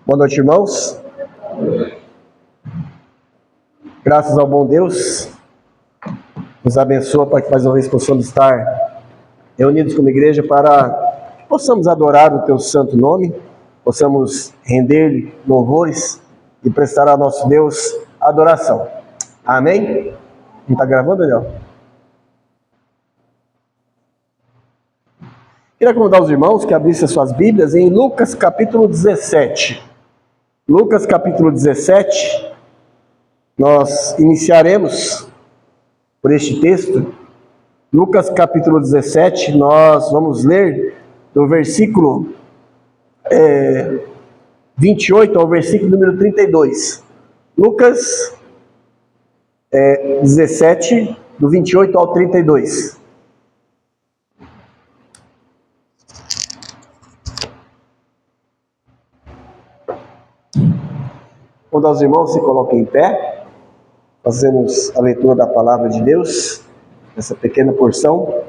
Boa noite, irmãos. Graças ao bom Deus, nos abençoa para que mais uma vez possamos estar reunidos como igreja para que possamos adorar o Teu santo nome, possamos render-lhe louvores e prestar ao nosso Deus adoração. Amém? Não está gravando, Daniel? Queria convidar os irmãos que abrissem as suas Bíblias em Lucas capítulo 17. Lucas capítulo 17, nós iniciaremos por este texto. Lucas capítulo 17, nós vamos ler do versículo 28 ao versículo número 32. Lucas 17, do 28 ao 32. Quando os irmãos se coloquem em pé, fazemos a leitura da palavra de Deus, essa pequena porção.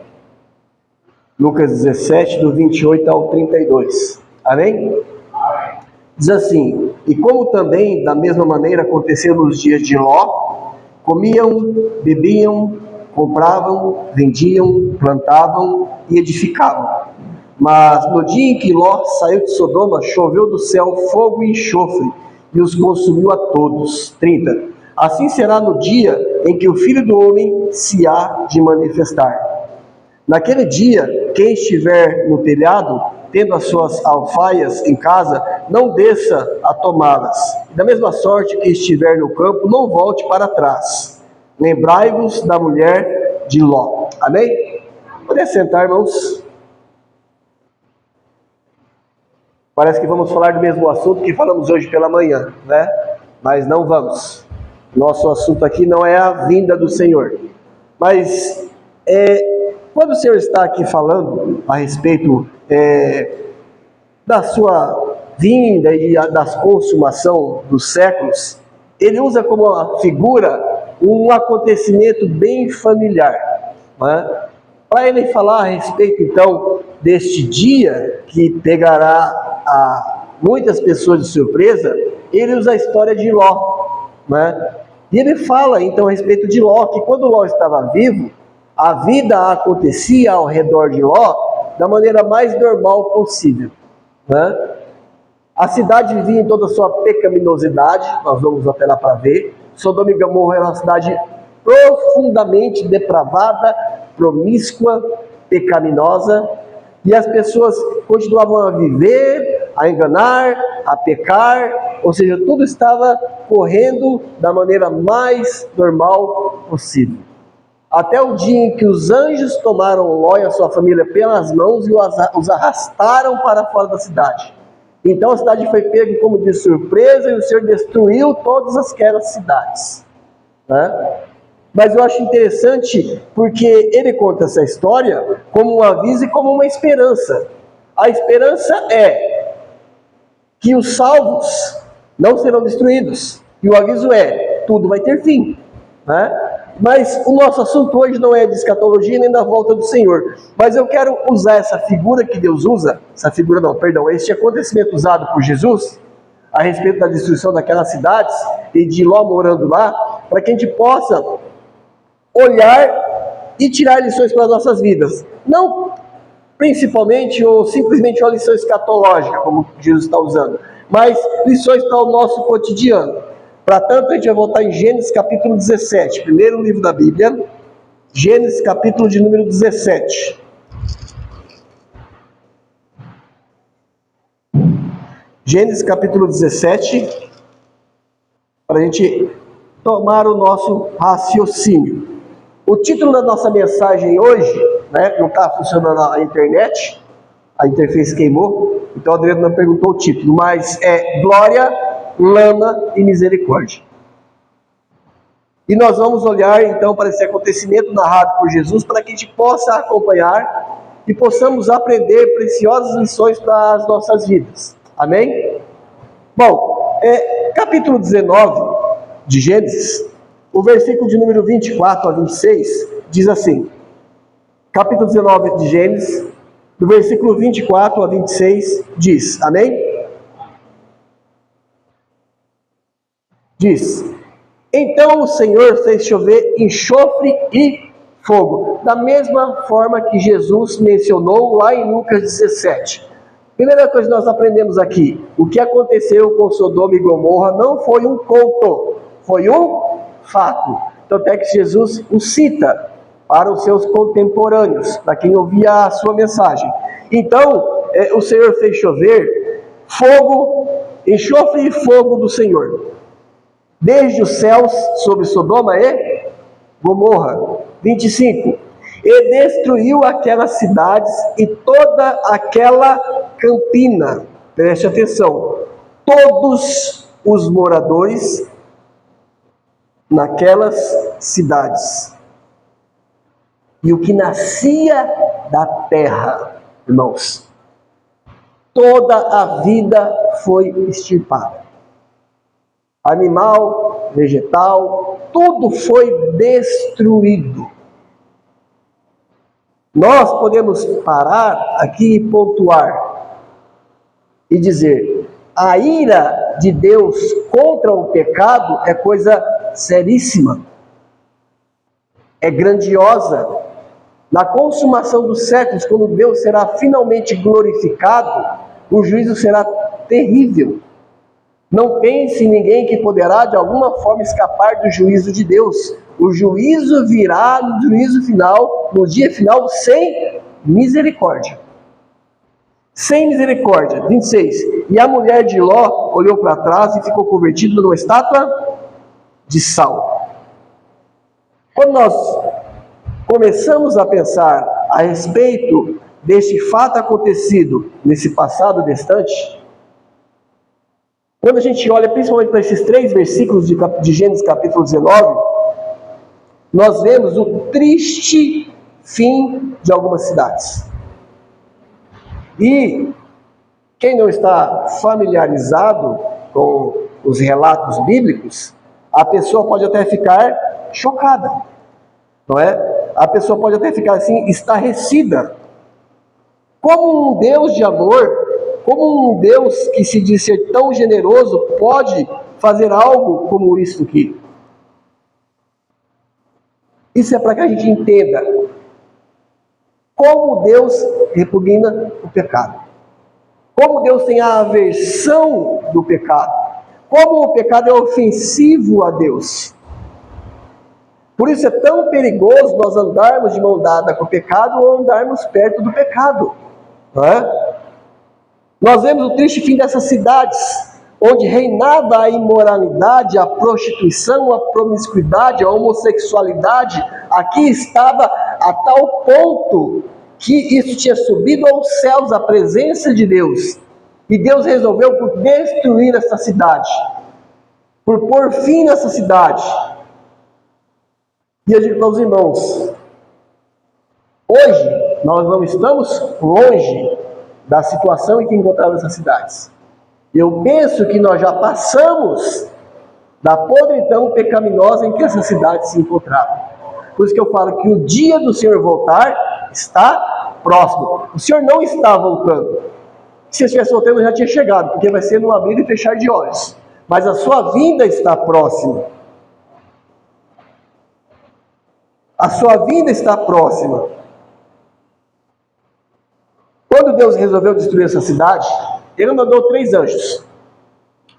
Lucas 17, do 28 ao 32. Amém? Diz assim: e como também da mesma maneira aconteceu nos dias de Ló, comiam, bebiam, compravam, vendiam, plantavam e edificavam. Mas no dia em que Ló saiu de Sodoma, choveu do céu fogo e enxofre, e os consumiu a todos. 30. Assim será no dia em que o Filho do Homem se há de manifestar. Naquele dia, quem estiver no telhado, tendo as suas alfaias em casa, não desça a tomá-las. Da mesma sorte, quem estiver no campo, não volte para trás. Lembrai-vos da mulher de Ló. Amém? Pode sentar, irmãos. Parece que vamos falar do mesmo assunto que falamos hoje pela manhã, né? Mas não vamos. Nosso assunto aqui não é a vinda do Senhor. Mas quando o Senhor está aqui falando a respeito da sua vinda e da consumação dos séculos, Ele usa como uma figura um acontecimento bem familiar, né? Para Ele falar a respeito, então, deste dia que pegará a muitas pessoas de surpresa, Ele usa a história de Ló, né? E Ele fala, então, a respeito de Ló, que quando Ló estava vivo, a vida acontecia ao redor de Ló da maneira mais normal possível, né? A cidade vivia em toda a sua pecaminosidade, nós vamos até lá para ver. Sodoma e Gomorra era uma cidade profundamente depravada, promíscua, pecaminosa, e as pessoas continuavam a viver, a enganar, a pecar, ou seja, tudo estava correndo da maneira mais normal possível. Até o dia em que os anjos tomaram Ló e a sua família pelas mãos e os arrastaram para fora da cidade. Então a cidade foi pega como de surpresa e o Senhor destruiu todas aquelas cidades, né? Mas eu acho interessante porque ele conta essa história como um aviso e como uma esperança. A esperança é que os salvos não serão destruídos. E o aviso é, tudo vai ter fim, né? Mas o nosso assunto hoje não é de escatologia nem da volta do Senhor. Mas eu quero usar essa figura que Deus usa, este acontecimento usado por Jesus, a respeito da destruição daquelas cidades e de Ló morando lá, para que a gente possa olhar e tirar lições para as nossas vidas. Não principalmente ou simplesmente uma lição escatológica, como Jesus está usando, mas lições para o nosso cotidiano. Para tanto, a gente vai voltar em Gênesis capítulo 17, primeiro livro da Bíblia, Gênesis capítulo de número 17. Gênesis capítulo 17, para a gente tomar o nosso raciocínio. O título da nossa mensagem hoje, né, não está funcionando a internet, a interface queimou, então o Adriano não perguntou o título, mas é Glória, Lama e Misericórdia. E nós vamos olhar então para esse acontecimento narrado por Jesus, para que a gente possa acompanhar e possamos aprender preciosas lições para as nossas vidas. Amém? Bom, capítulo 19 de Gênesis, o versículo de número 24 a 26, diz assim, capítulo 19 de Gênesis, do versículo 24 a 26, diz, amém? Diz: então o Senhor fez chover enxofre e fogo, da mesma forma que Jesus mencionou lá em Lucas 17. Primeira coisa que nós aprendemos aqui: o que aconteceu com Sodoma e Gomorra não foi um conto, foi um fato. Então até que Jesus o cita para os seus contemporâneos, para quem ouvia a sua mensagem. Então o Senhor fez chover fogo, enxofre e fogo do Senhor, desde os céus sobre Sodoma e Gomorra. 25. E destruiu aquelas cidades e toda aquela campina. Preste atenção. Todos os moradores naquelas cidades. E o que nascia da terra, irmãos, toda a vida foi extirpada. Animal, vegetal, tudo foi destruído. Nós podemos parar aqui e pontuar e dizer: a ira de Deus contra o pecado é coisa seríssima, é grandiosa. Na consumação dos séculos, quando Deus será finalmente glorificado, o juízo será terrível. Não pense em ninguém que poderá de alguma forma escapar do juízo de Deus. O juízo virá no juízo final, no dia final, sem misericórdia. Sem misericórdia. 26. E a mulher de Ló olhou para trás e ficou convertida numa estátua de sal. Quando nós começamos a pensar a respeito deste fato acontecido nesse passado distante, quando a gente olha principalmente para esses 3 versículos de Gênesis capítulo 19, nós vemos o triste fim de algumas cidades. E quem não está familiarizado com os relatos bíblicos, a pessoa pode até ficar chocada, não é? A pessoa pode até ficar assim, estarrecida. Como um Deus de amor, como um Deus que se diz ser tão generoso, pode fazer algo como isso aqui? Isso é para que a gente entenda como Deus repugna o pecado. Como Deus tem a aversão do pecado. Como o pecado é ofensivo a Deus. Por isso é tão perigoso nós andarmos de mão dada com o pecado ou andarmos perto do pecado. Não é? Nós vemos o triste fim dessas cidades, onde reinava a imoralidade, a prostituição, a promiscuidade, a homossexualidade. Aqui estava a tal ponto que isso tinha subido aos céus, a presença de Deus. E Deus resolveu por destruir essa cidade, por pôr fim nessa cidade. E eu digo para os irmãos, hoje nós não estamos longe da situação em que encontramos essas cidades. Eu penso que nós já passamos da podridão pecaminosa em que essas cidades se encontravam. Por isso que eu falo que o dia do Senhor voltar está próximo. O Senhor não está voltando. Se estivesse voltando, já tinha chegado, porque vai ser no abrir e fechar de olhos. Mas a sua vinda está próxima. A sua vinda está próxima. Quando Deus resolveu destruir essa cidade, Ele mandou 3 anjos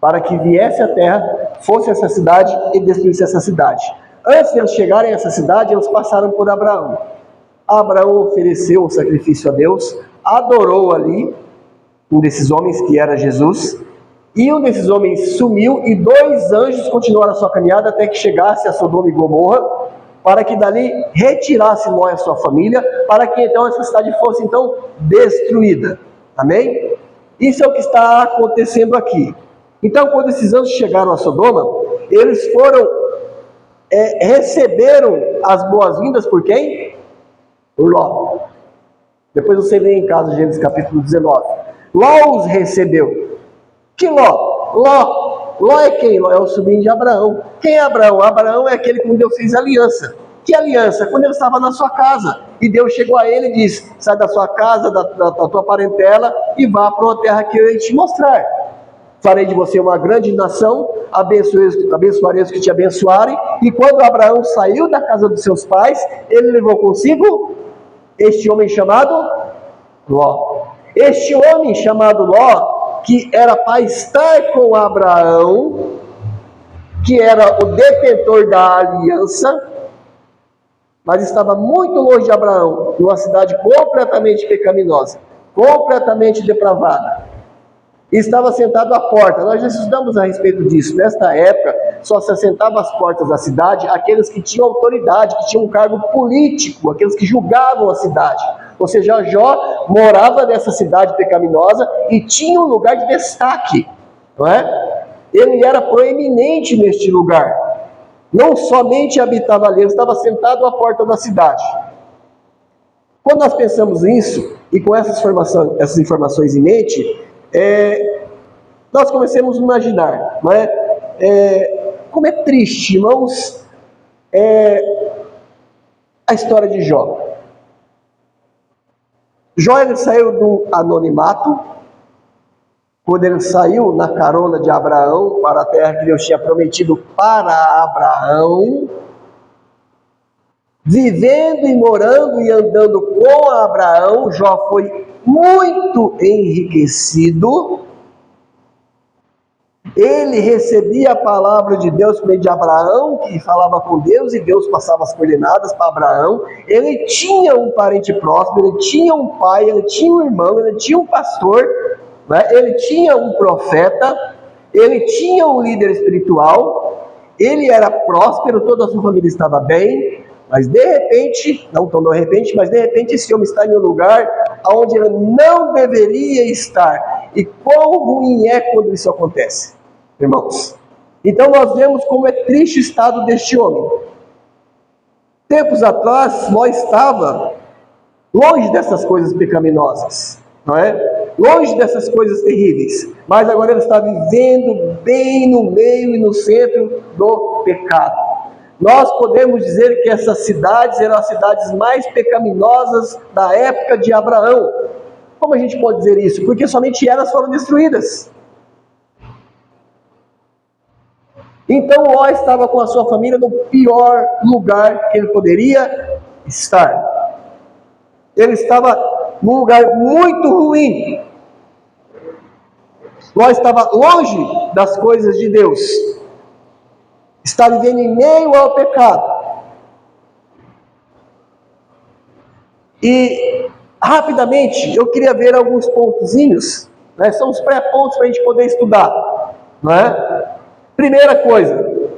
para que viesse à terra, fosse essa cidade e destruísse essa cidade. Antes de eles chegarem a essa cidade, eles passaram por Abraão. Abraão ofereceu o sacrifício a Deus, adorou ali um desses homens, que era Jesus, e um desses homens sumiu, e 2 anjos continuaram a sua caminhada até que chegasse a Sodoma e Gomorra, para que dali retirasse Ló e a sua família, para que então essa cidade fosse então destruída. Amém? Isso é o que está acontecendo aqui. Então, quando esses anjos chegaram a Sodoma, eles receberam as boas-vindas por quem? Por Ló. Depois você lê em casa, Gênesis capítulo 19. Ló os recebeu. Que Ló? Ló é quem? Ló é o sobrinho de Abraão. Quem é Abraão? Abraão é aquele com quem Deus fez aliança. Que aliança? Quando ele estava na sua casa. E Deus chegou a ele e disse: sai da sua casa, da tua parentela, e vá para uma terra que eu ia te mostrar. farei de você uma grande nação, abençoarei os que te abençoarem. E quando Abraão saiu da casa dos seus pais, ele levou consigo este homem chamado Ló. Este homem chamado Ló, que era para estar com Abraão, que era o detentor da aliança, mas estava muito longe de Abraão, numa cidade completamente pecaminosa, completamente depravada. E estava sentado à porta. Nós já estudamos a respeito disso. Nesta época, só se assentavam às portas da cidade aqueles que tinham autoridade, que tinham um cargo político, aqueles que julgavam a cidade. Ou seja, Jó morava nessa cidade pecaminosa e tinha um lugar de destaque, não é? Ele era proeminente neste lugar. Não somente habitava ali, ele estava sentado à porta da cidade. Quando nós pensamos nisso, e com essas informações em mente, nós começamos a imaginar, não é? Como é triste, irmãos, a história de Jó. Jó, ele saiu do anonimato, quando ele saiu na carona de Abraão para a terra que Deus tinha prometido para Abraão, vivendo e morando e andando com Abraão, Jó foi muito enriquecido. Ele recebia a palavra de Deus por meio de Abraão, que falava com Deus, e Deus passava as coordenadas para Abraão. Ele tinha um parente próximo, ele tinha um pai, ele tinha um irmão, ele tinha um pastor, né? Ele tinha um profeta, ele tinha um líder espiritual, ele era próspero, toda a sua família estava bem, mas de repente, não tão de repente, mas de repente esse homem está em um lugar onde ele não deveria estar. E quão ruim é quando isso acontece, irmãos. Então nós vemos como é triste o estado deste homem. Tempos atrás, Ló estava longe dessas coisas pecaminosas, não é? Longe dessas coisas terríveis, mas agora ele está vivendo bem no meio e no centro do pecado. Nós podemos dizer que essas cidades eram as cidades mais pecaminosas da época de Abraão. Como a gente pode dizer isso? Porque somente elas foram destruídas. Então Ló estava com a sua família no pior lugar que ele poderia estar. Ele estava num lugar muito ruim. Ló estava longe das coisas de Deus. Está vivendo em meio ao pecado. E rapidamente eu queria ver alguns pontozinhos, né? São os pré-pontos para a gente poder estudar, não é? Primeira coisa,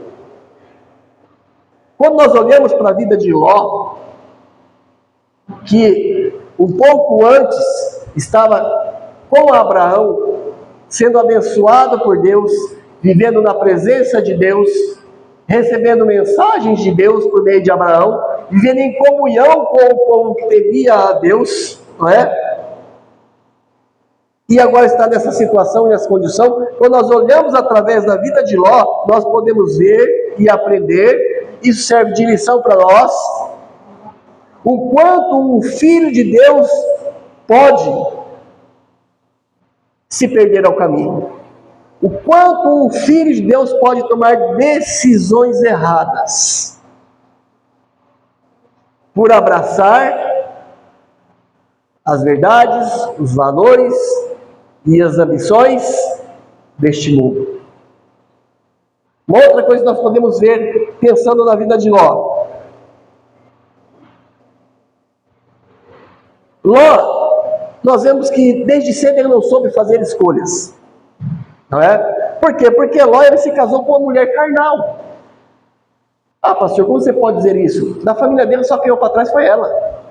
quando nós olhamos para a vida de Ló, que um pouco antes estava com Abraão, sendo abençoado por Deus, vivendo na presença de Deus, recebendo mensagens de Deus por meio de Abraão, vivendo em comunhão com o povo que temia a Deus, não é? E agora está nessa situação e nessa condição. Quando nós olhamos através da vida de Ló, nós podemos ver e aprender, isso serve de lição para nós, o quanto um filho de Deus pode se perder ao caminho. O quanto um filho de Deus pode tomar decisões erradas por abraçar as verdades, os valores e as ambições deste mundo. Uma outra coisa que nós podemos ver pensando na vida de Ló. Ló, nós vemos que desde cedo ele não soube fazer escolhas. Não é? Por quê? Porque Ló ele se casou com uma mulher carnal. Ah, pastor, como você pode dizer isso? Da família dele só quem eu para trás foi ela.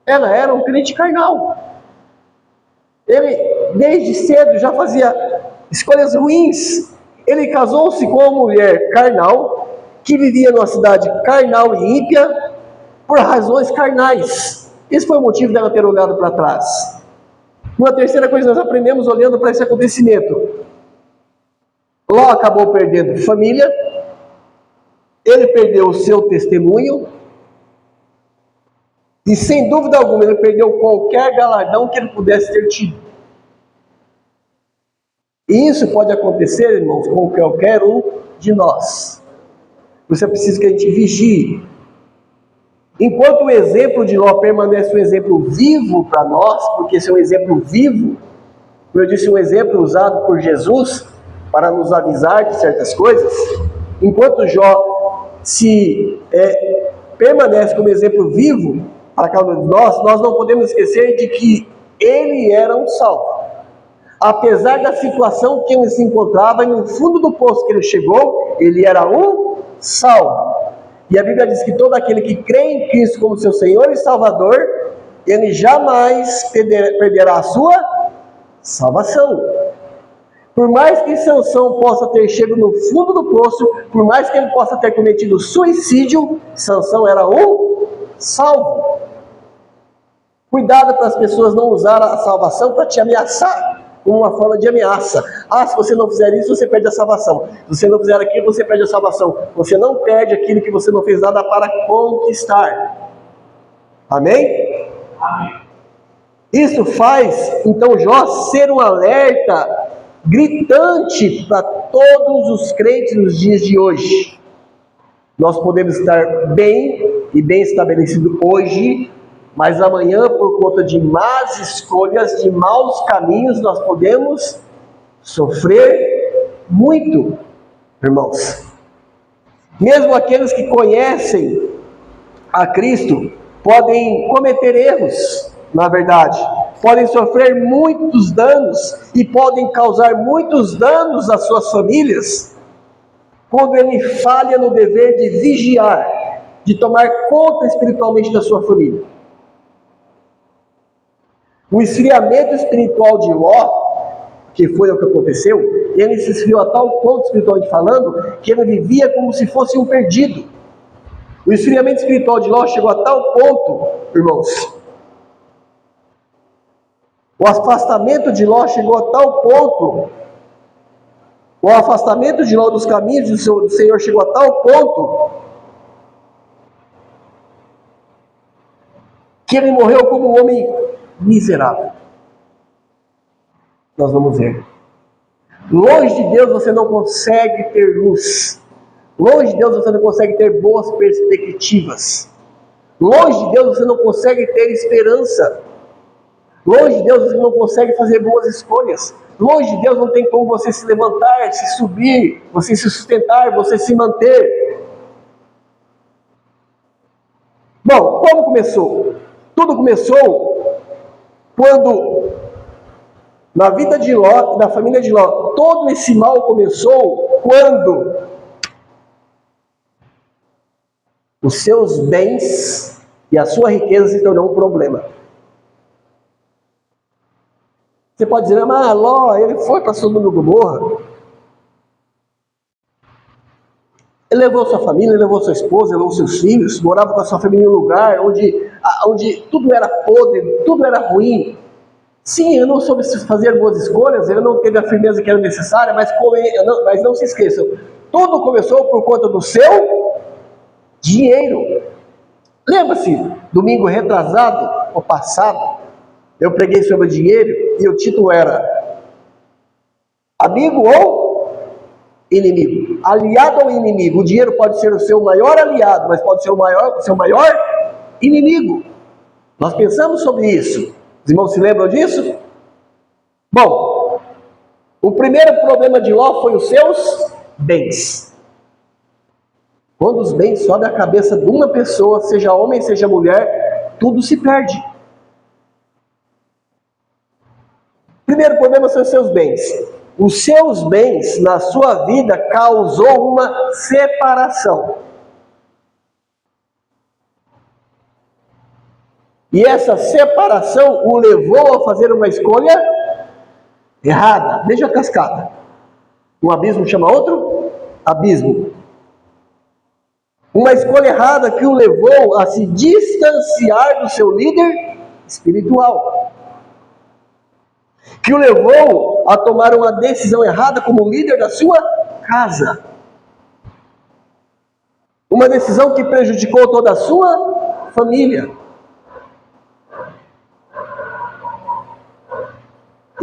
Ela era um crente carnal. Ele, desde cedo, já fazia escolhas ruins. Ele casou-se com uma mulher carnal, que vivia numa cidade carnal e ímpia, por razões carnais. Esse foi o motivo dela ter olhado para trás. Uma terceira coisa que nós aprendemos olhando para esse acontecimento. Ló acabou perdendo família, ele perdeu o seu testemunho, e sem dúvida alguma ele perdeu qualquer galardão que ele pudesse ter tido. E E isso pode acontecer, irmãos, com qualquer um de nós. Você precisa que a gente vigie. Enquanto o exemplo de Ló permanece um exemplo vivo para nós, porque esse é um exemplo vivo, como eu disse, um exemplo usado por Jesus para nos avisar de certas coisas, enquanto Jó permanece como exemplo vivo para cada um de nós não podemos esquecer de que ele era um salvo. Apesar da situação que ele se encontrava, e no fundo do poço que ele chegou, ele era um salvo. E a Bíblia diz que todo aquele que crê em Cristo como seu Senhor e Salvador, ele jamais perderá a sua salvação. Por mais que Sansão possa ter chegado no fundo do poço, por mais que ele possa ter cometido suicídio, Sansão era um salvo. Cuidado para as pessoas não usarem a salvação para te ameaçar, como uma forma de ameaça. Se você não fizer isso, você perde a salvação. Se você não fizer aquilo, você perde a salvação. Você não perde aquilo que você não fez nada para conquistar. Amém? Amém. Isso faz, então, Jó ser um alerta gritante para todos os crentes nos dias de hoje. Nós podemos estar bem e bem estabelecido hoje, mas amanhã, por conta de más escolhas, de maus caminhos, nós podemos sofrer muito, irmãos. Mesmo aqueles que conhecem a Cristo podem cometer erros, na verdade, podem sofrer muitos danos e podem causar muitos danos às suas famílias, quando ele falha no dever de vigiar, de tomar conta espiritualmente da sua família. O esfriamento espiritual de Ló, que foi o que aconteceu, ele se esfriou a tal ponto, espiritualmente falando, que ele vivia como se fosse um perdido. O esfriamento espiritual de Ló chegou a tal ponto, irmãos. O afastamento de Ló chegou a tal ponto. O afastamento de Ló dos caminhos do Senhor chegou a tal ponto que ele morreu como um homem miserável. Nós vamos ver. Longe de Deus você não consegue ter luz. Longe de Deus você não consegue ter boas perspectivas. Longe de Deus você não consegue ter esperança. Longe de Deus você não consegue fazer boas escolhas. Longe de Deus não tem como você se levantar, se subir, você se sustentar, você se manter. Bom, como começou? Tudo começou quando, na vida de Ló, na família de Ló, todo esse mal começou quando os seus bens e a sua riqueza se tornou um problema. Você pode dizer, mas Ló, ele foi para Sodoma e Gomorra. Ele levou sua família, levou sua esposa, levou seus filhos, morava com a sua família em um lugar onde tudo era podre, tudo era ruim. Sim, ele não soube fazer boas escolhas, ele não teve a firmeza que era necessária, mas não se esqueçam, tudo começou por conta do seu dinheiro. Lembra-se, domingo retrasado, ou passado, eu preguei sobre dinheiro e o título era Amigo ou Inimigo? Aliado ou inimigo? O dinheiro pode ser o seu maior aliado, mas pode ser o seu maior inimigo. Nós pensamos sobre isso. Os irmãos se lembram disso? Bom, o primeiro problema de Ló foi os seus bens. Quando os bens sobem a cabeça de uma pessoa, seja homem, seja mulher, tudo se perde. Primeiro problema são os seus bens. Os seus bens na sua vida causou uma separação. E essa separação o levou a fazer uma escolha errada. Veja a cascata. Um abismo chama outro abismo. Uma escolha errada que o levou a se distanciar do seu líder espiritual. Que o levou a tomar uma decisão errada como líder da sua casa. Uma decisão que prejudicou toda a sua família.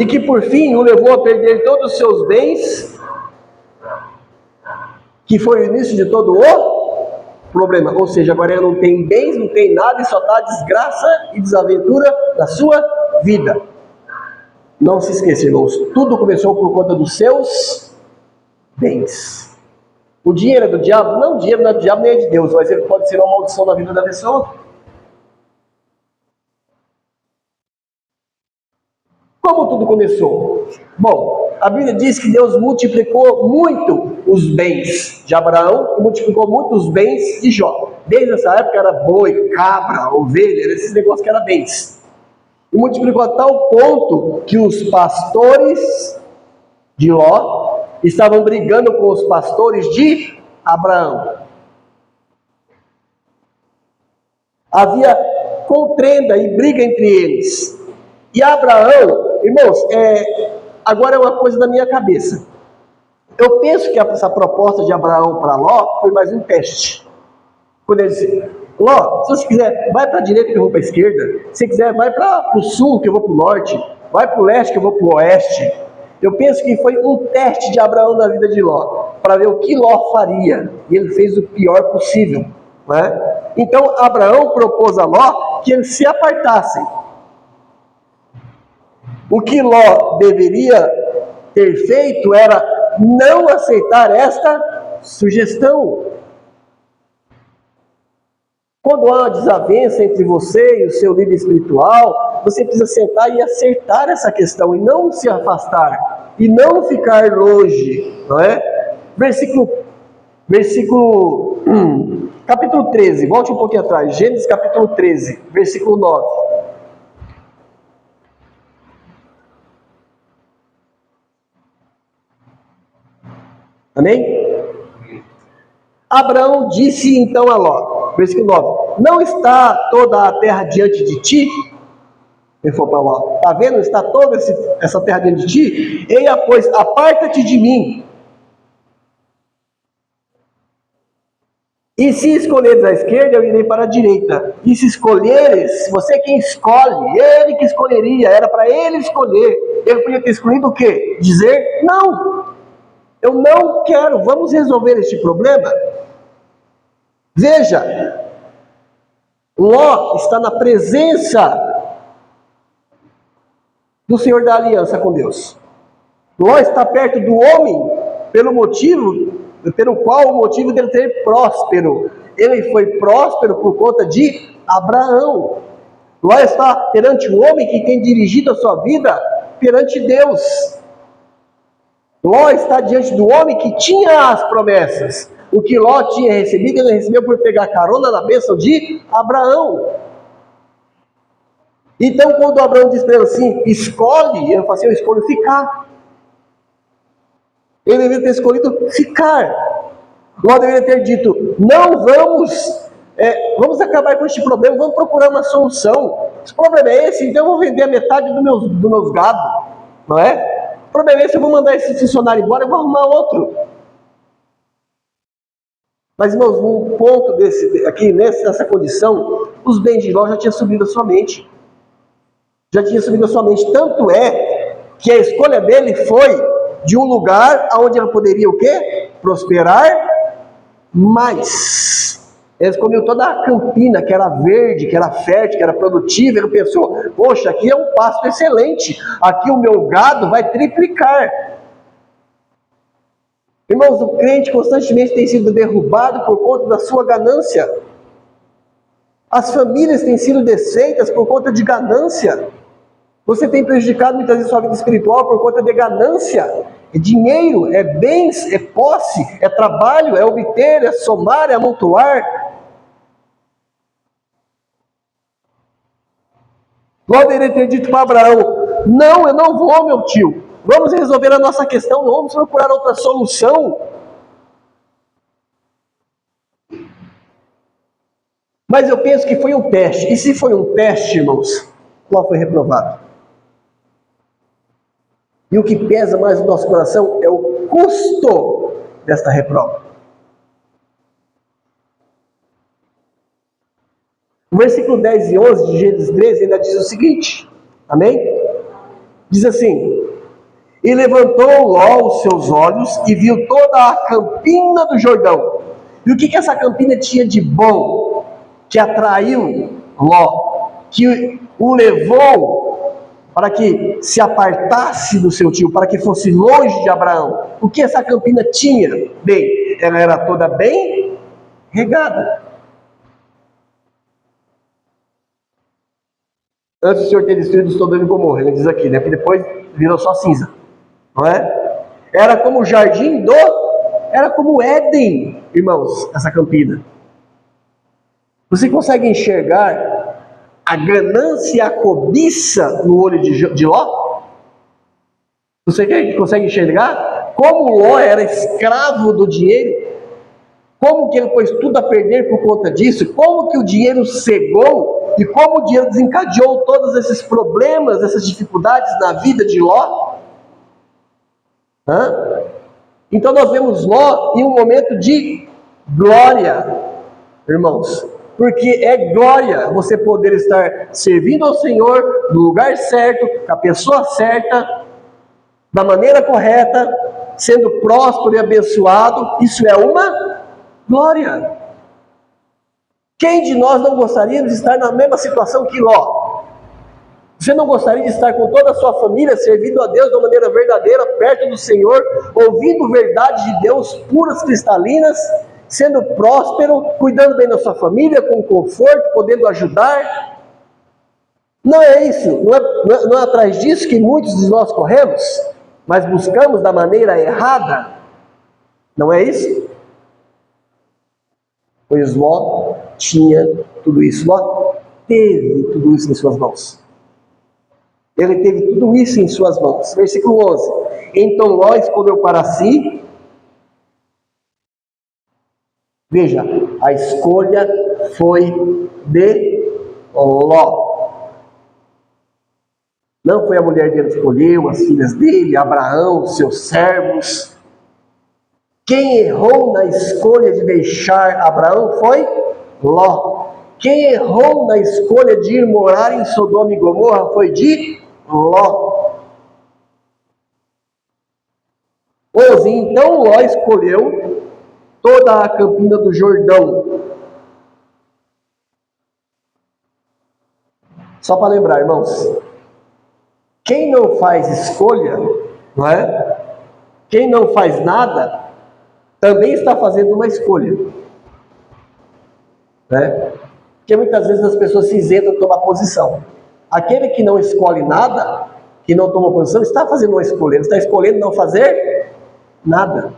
e que por fim o levou a perder todos os seus bens, que foi o início de todo o problema. Ou seja, agora ele não tem bens, não tem nada e só está desgraça e desaventura na sua vida. Não se esqueça, irmãos, tudo começou por conta dos seus bens. O dinheiro é do diabo? Não, o dinheiro não é do diabo nem é de Deus, mas ele pode ser uma maldição na vida da pessoa. Como tudo começou? Bom, a Bíblia diz que Deus multiplicou muito os bens de Abraão e multiplicou muito os bens de Jó. Desde essa época era boi, cabra, ovelha, esses negócios que eram bens. E multiplicou a tal ponto que os pastores de Ló estavam brigando com os pastores de Abraão. Havia contenda e briga entre eles. E Abraão, irmãos, agora é uma coisa da minha cabeça. Eu penso que essa proposta de Abraão para Ló foi mais um teste. Quando ele disse: Ló, se você quiser, vai para a direita que eu vou para a esquerda. Se quiser, vai para o sul que eu vou para o norte. Vai para o leste que eu vou para o oeste. Eu penso que foi um teste de Abraão na vida de Ló, para ver o que Ló faria. E ele fez o pior possível, né? Então Abraão propôs a Ló que eles se apartassem. O que Ló deveria ter feito era não aceitar esta sugestão. Quando há uma desavença entre você e o seu líder espiritual, você precisa sentar e acertar essa questão, e não se afastar, e não ficar longe, não é? Capítulo 13, volte um pouquinho atrás, Gênesis capítulo 13, versículo 9. Amém? Abraão disse então a Ló, versículo 9: não está toda a terra diante de ti? Ele falou para Ló: está vendo? Está toda essa terra diante de ti? Eia, pois, aparta-te de mim. E se escolheres a esquerda, eu irei para a direita. E se escolheres, você é quem escolhe, ele que escolheria, era para ele escolher. Ele podia ter escolhido o quê? Dizer: não, eu não quero, vamos resolver este problema. Veja, Ló está na presença do Senhor da aliança com Deus. Ló está perto do homem pelo qual o motivo dele ser próspero. Ele foi próspero por conta de Abraão. Ló está perante o homem que tem dirigido a sua vida perante Deus. Ló está diante do homem que tinha as promessas. O que Ló tinha recebido, ele recebeu por pegar carona na bênção de Abraão. Então, quando Abraão diz para ele assim: escolhe, ele fala assim: eu escolho ficar. Ele deveria ter escolhido ficar. Ló deveria ter dito: não vamos acabar com este problema, vamos procurar uma solução. Se o problema é esse, então eu vou vender a metade dos meus gado, não é? O problema é esse, eu vou mandar esse funcionário embora, eu vou arrumar outro. Mas, irmãos, num ponto aqui, nessa condição, os bens de Ló já tinham subido a sua mente. Já tinha subido a sua mente. Tanto é que a escolha dele foi de um lugar onde ele poderia o quê? Prosperar mais. Ele escolheu toda a campina, que era verde, que era fértil, que era produtiva. Ele pensou: poxa, aqui é um pasto excelente. Aqui o meu gado vai triplicar. Irmãos, o crente constantemente tem sido derrubado por conta da sua ganância. As famílias têm sido desfeitas por conta de ganância. Você tem prejudicado muitas vezes sua vida espiritual por conta de ganância. É dinheiro, é bens, é posse, é trabalho, é obter, é somar, é amontoar. Ló deveria ter dito para Abraão: não, eu não vou, meu tio. Vamos resolver a nossa questão, não vamos procurar outra solução. Mas eu penso que foi um teste. E se foi um teste, irmãos, Ló foi reprovado. E o que pesa mais no nosso coração é o custo desta reprova. O versículo 10 e 11 de Gênesis 13 ainda diz o seguinte, amém? Diz assim: e levantou Ló os seus olhos e viu toda a campina do Jordão. E o que essa campina tinha de bom que atraiu Ló, que o levou para que se apartasse do seu tio, para que fosse longe de Abraão? O que essa campina tinha? Bem, ela era toda bem regada. Antes do Senhor ter destruído Sodoma e Gomorra, ele diz aqui, né? Que depois virou só cinza, não é? Era como o jardim era como Éden, irmãos, essa campina. Você consegue enxergar a ganância e a cobiça no olho de Ló? Você consegue enxergar como Ló era escravo do dinheiro? Como que ele pôs tudo a perder por conta disso? Como que o dinheiro cegou? E como o dinheiro desencadeou todos esses problemas, essas dificuldades na vida de Ló? Então nós vemos Ló em um momento de glória, irmãos. Porque é glória você poder estar servindo ao Senhor no lugar certo, com a pessoa certa, da maneira correta, sendo próspero e abençoado. Isso é uma glória. Quem de nós não gostaria de estar na mesma situação que Ló? Você não gostaria de estar com toda a sua família, servindo a Deus de uma maneira verdadeira, perto do Senhor, ouvindo verdades de Deus puras, cristalinas, sendo próspero, cuidando bem da sua família, com conforto, podendo ajudar? Não é isso, não é atrás disso que muitos de nós corremos, mas buscamos da maneira errada? Não é isso? Pois Ló tinha tudo isso. Ló teve tudo isso em suas mãos. Ele teve tudo isso em suas mãos. Versículo 11. Então Ló escolheu para si. Veja, a escolha foi de Ló. Não foi a mulher dele que escolheu, as filhas dele, Abraão, seus servos. Quem errou na escolha de deixar Abraão foi Ló. Quem errou na escolha de ir morar em Sodoma e Gomorra foi de Ló. 11. Então Ló escolheu toda a campina do Jordão. Só para lembrar, irmãos, quem não faz escolha, não é? Quem não faz nada, também está fazendo uma escolha, né? Porque muitas vezes as pessoas se isentam de tomar posição. Aquele que não escolhe nada, que não toma posição, está fazendo uma escolha. Ele está escolhendo não fazer nada.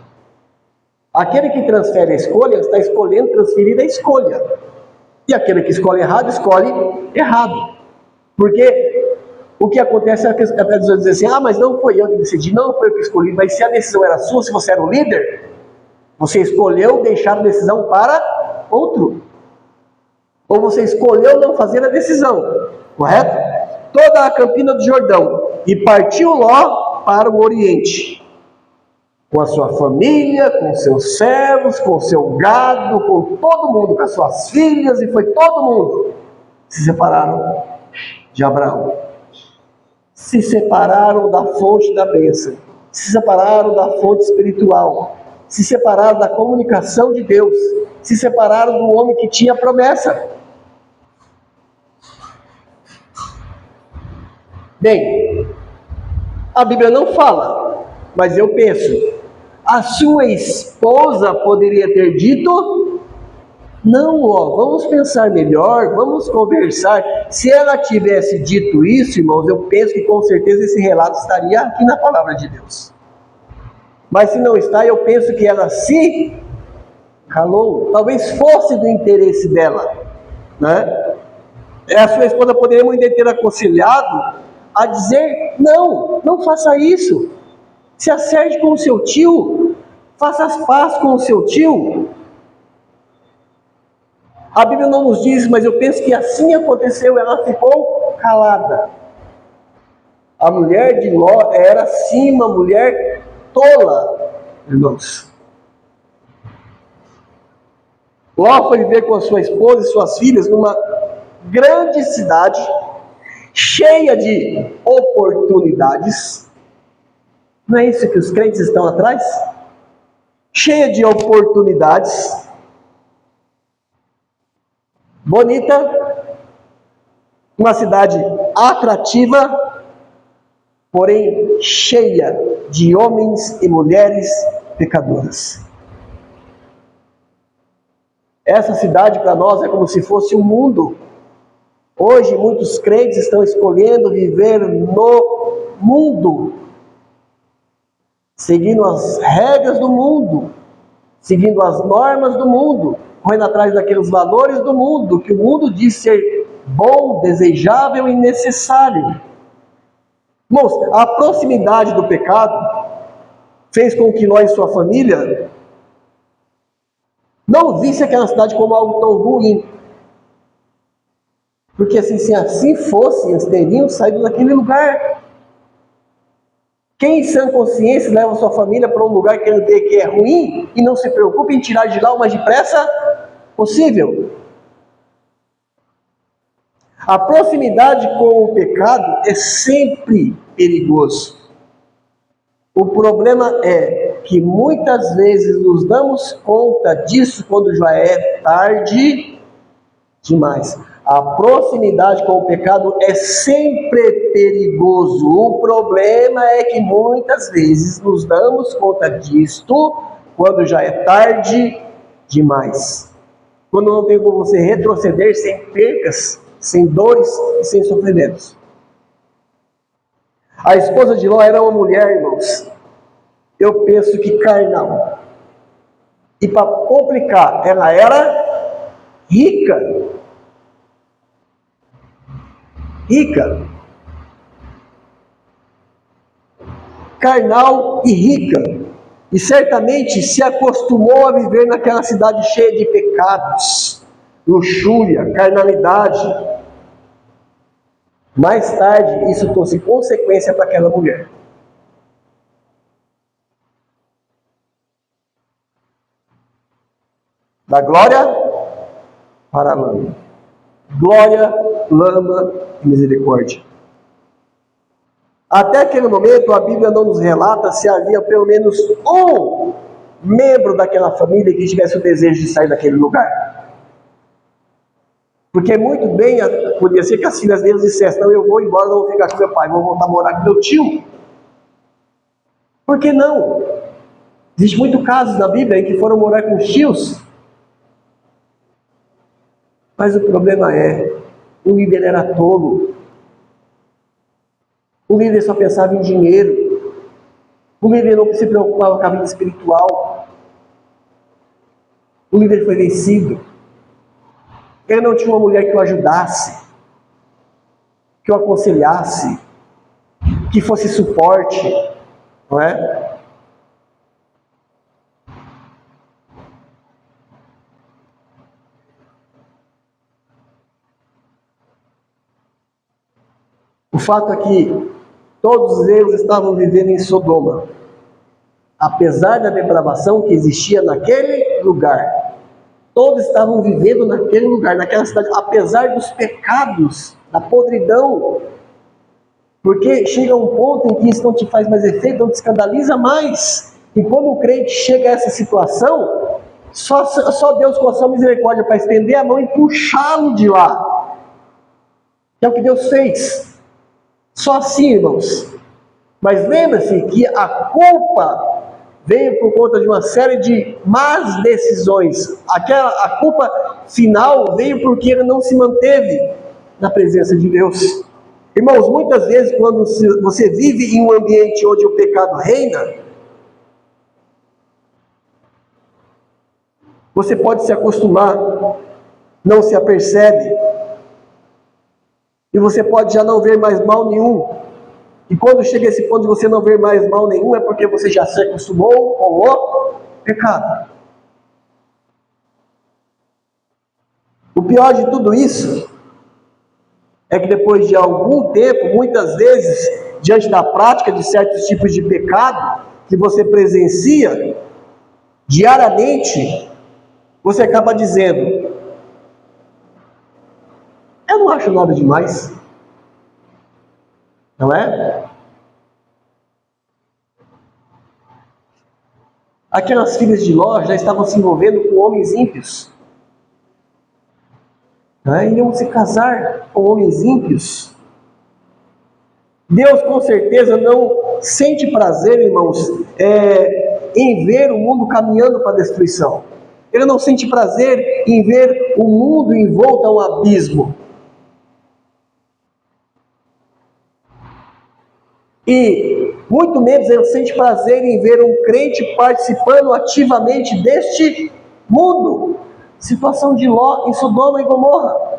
Aquele que transfere a escolha, está escolhendo transferir a escolha. E aquele que escolhe errado. Porque o que acontece é que as pessoas dizem assim: mas não foi eu que decidi, não foi eu que escolhi. Mas se a decisão era sua, se você era o líder, você escolheu deixar a decisão para outro. Ou você escolheu não fazer a decisão, correto? Toda a campina do Jordão. E partiu Ló para o Oriente, com a sua família, com seus servos, com seu gado, com todo mundo, com as suas filhas, e foi todo mundo. Se separaram de Abraão. Se separaram da fonte da bênção. Se separaram da fonte espiritual. Se separaram da comunicação de Deus. Se separaram do homem que tinha promessa. Bem, a Bíblia não fala, mas eu penso, a sua esposa poderia ter dito: não, Ló, vamos pensar melhor, vamos conversar. Se ela tivesse dito isso, irmãos, eu penso que com certeza esse relato estaria aqui na palavra de Deus. Mas se não está, eu penso que ela se calou. Talvez fosse do interesse dela, né? A sua esposa poderia muito bem ter aconselhado a dizer: não faça isso. Se acerte com o seu tio, faça as pazes com o seu tio. A Bíblia não nos diz, mas eu penso que assim aconteceu. Ela ficou calada. A mulher de Ló era sim uma mulher tola, irmãos. Ló foi viver com a sua esposa e suas filhas numa grande cidade, cheia de oportunidades. Não é isso que os crentes estão atrás? Cheia de oportunidades, bonita, uma cidade atrativa, porém cheia de homens e mulheres pecadoras. Essa cidade para nós é como se fosse um mundo. Hoje muitos crentes estão escolhendo viver no mundo, seguindo as regras do mundo, seguindo as normas do mundo, correndo atrás daqueles valores do mundo, que o mundo diz ser bom, desejável e necessário. Irmãos, a proximidade do pecado fez com que Ló e sua família não visse aquela cidade como algo tão ruim. Porque se assim fosse, eles teriam saído daquele lugar. Quem em sã consciência leva sua família para um lugar que ele vê que é ruim e não se preocupa em tirar de lá o mais depressa possível? A proximidade com o pecado é sempre perigoso. O problema é que muitas vezes nos damos conta disso quando já é tarde demais. A proximidade com o pecado é sempre perigoso. O problema é que muitas vezes nos damos conta disto quando já é tarde demais. Quando não tem como você retroceder sem percas, sem dores e sem sofrimentos. A esposa de Ló era uma mulher, irmãos, eu penso que carnal. E para complicar, ela era rica. Carnal e rica, e certamente se acostumou a viver naquela cidade cheia de pecados, luxúria, carnalidade. Mais tarde, isso trouxe consequência para aquela mulher. Da glória para a lama. Glória, lama e misericórdia. Até aquele momento, a Bíblia não nos relata se havia pelo menos um membro daquela família que tivesse o desejo de sair daquele lugar. Porque muito bem podia ser que as filhas deles dissessem: não, eu vou embora, não vou ficar com meu pai, vou voltar a morar com meu tio. Por que não? Existem muitos casos na Bíblia em que foram morar com os tios. Mas o problema é, o líder era tolo. O líder só pensava em dinheiro. O líder não se preocupava com a vida espiritual. O líder foi vencido. Ele não tinha uma mulher que o ajudasse, que o aconselhasse, que fosse suporte, não é? O fato é que todos eles estavam vivendo em Sodoma, apesar da depravação que existia naquele lugar. Todos estavam vivendo naquele lugar, naquela cidade, apesar dos pecados, da podridão. Porque chega um ponto em que isso não te faz mais efeito, não te escandaliza mais. E quando o crente chega a essa situação, só Deus com a sua misericórdia para estender a mão e puxá-lo de lá. Que é o que Deus fez. Só assim, irmãos. Mas lembre-se que a culpa veio por conta de uma série de más decisões. A culpa final veio porque ele não se manteve na presença de Deus. Irmãos, muitas vezes quando você vive em um ambiente onde o pecado reina, você pode se acostumar, não se apercebe, e você pode já não ver mais mal nenhum. E quando chega esse ponto de você não ver mais mal nenhum, é porque você já se acostumou com o pecado. O pior de tudo isso é que depois de algum tempo, muitas vezes, diante da prática de certos tipos de pecado que você presencia diariamente, você acaba dizendo: eu não acho nada demais. não é? Aquelas filhas de Ló já estavam se envolvendo com homens ímpios. Iriam se casar com homens ímpios. Deus com certeza não sente prazer, irmãos, em ver o mundo caminhando para a destruição. Ele não sente prazer em ver o mundo envolto a um abismo. E muito menos ele sente prazer em ver um crente participando ativamente deste mundo. Situação de Ló em Sodoma e Gomorra.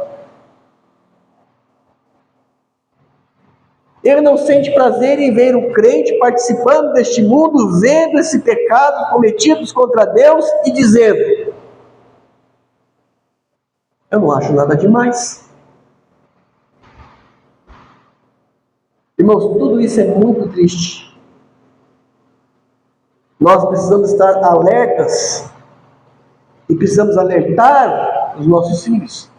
Ele não sente prazer em ver o crente participando deste mundo, vendo esse pecado cometidos contra Deus e dizendo: eu não acho nada demais. Irmãos, tudo isso é muito triste. Nós precisamos estar alertas e precisamos alertar os nossos filhos.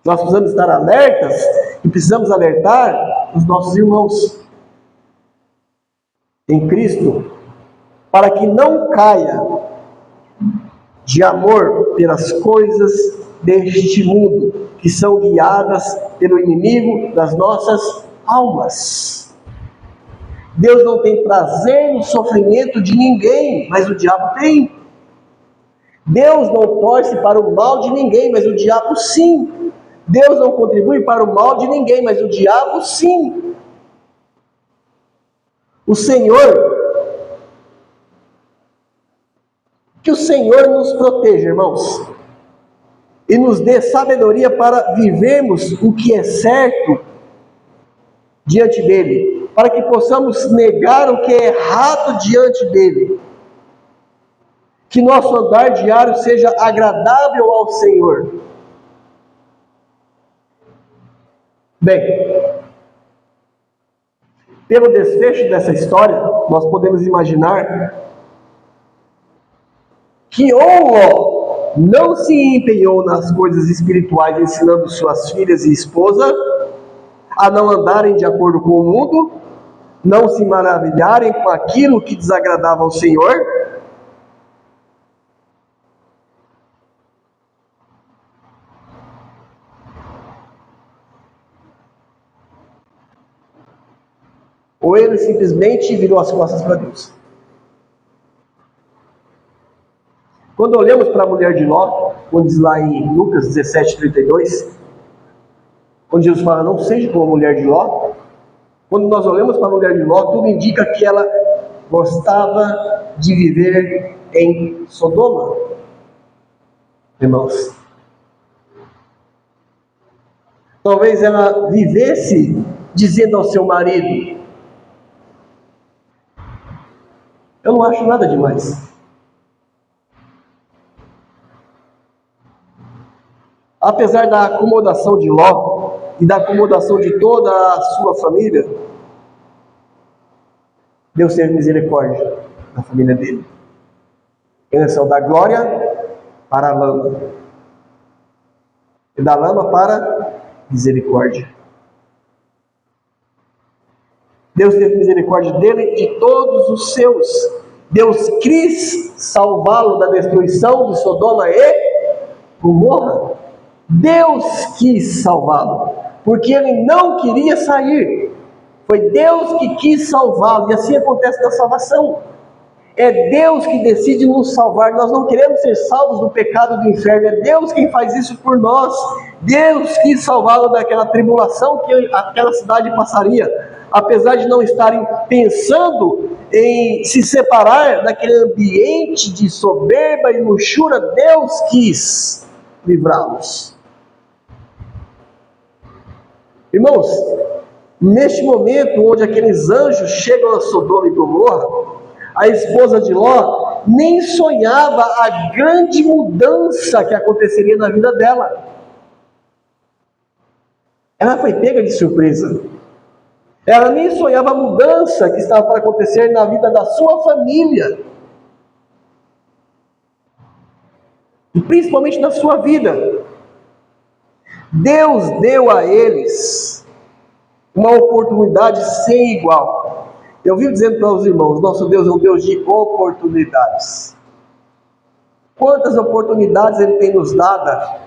Nós precisamos estar alertas e precisamos alertar os nossos irmãos em Cristo, para que não caia de amor pelas coisas deste mundo, que são guiadas pelo inimigo das nossas almas. Deus não tem prazer no sofrimento de ninguém, mas o diabo tem. Deus não torce para o mal de ninguém, mas o diabo sim. Deus não contribui para o mal de ninguém, mas o diabo sim. Que o Senhor nos proteja, irmãos, e nos dê sabedoria para vivermos o que é certo diante dele, para que possamos negar o que é errado diante dele. Que nosso andar diário seja agradável ao Senhor. Bem, pelo desfecho dessa história, nós podemos imaginar que ou Ló não se empenhou nas coisas espirituais, ensinando suas filhas e esposa a não andarem de acordo com o mundo, não se maravilharem com aquilo que desagradava ao Senhor, ou ele simplesmente virou as costas para Deus. Quando olhamos para a mulher de Ló, quando diz lá em Lucas 17:32, onde Jesus fala, não seja como a mulher de Ló, quando nós olhamos para a mulher de Ló, tudo indica que ela gostava de viver em Sodoma. Irmãos, talvez ela vivesse dizendo ao seu marido, eu não acho nada demais. Apesar da acomodação de Ló e da acomodação de toda a sua família, Deus teve misericórdia da família dele. Ele saiu da glória para a lama, e da lama para misericórdia. Deus teve misericórdia dele e de todos os seus. Deus quis salvá-lo da destruição de Sodoma e Gomorra. Deus quis salvá-lo, porque ele não queria sair. Foi Deus que quis salvá-lo, e assim acontece na salvação. É Deus que decide nos salvar. Nós não queremos ser salvos do pecado do inferno. É Deus quem faz isso por nós. Deus quis salvá-lo daquela tribulação que aquela cidade passaria. Apesar de não estarem pensando em se separar daquele ambiente de soberba e luxúria, Deus quis livrá-los. Irmãos, neste momento onde aqueles anjos chegam a Sodoma e Gomorra, a esposa de Ló nem sonhava a grande mudança que aconteceria na vida dela. Ela foi pega de surpresa. Ela nem sonhava a mudança que estava para acontecer na vida da sua família. E principalmente na sua vida. Deus deu a eles uma oportunidade sem igual. Eu vivo dizendo para os irmãos, nosso Deus é um Deus de oportunidades. Quantas oportunidades Ele tem nos dado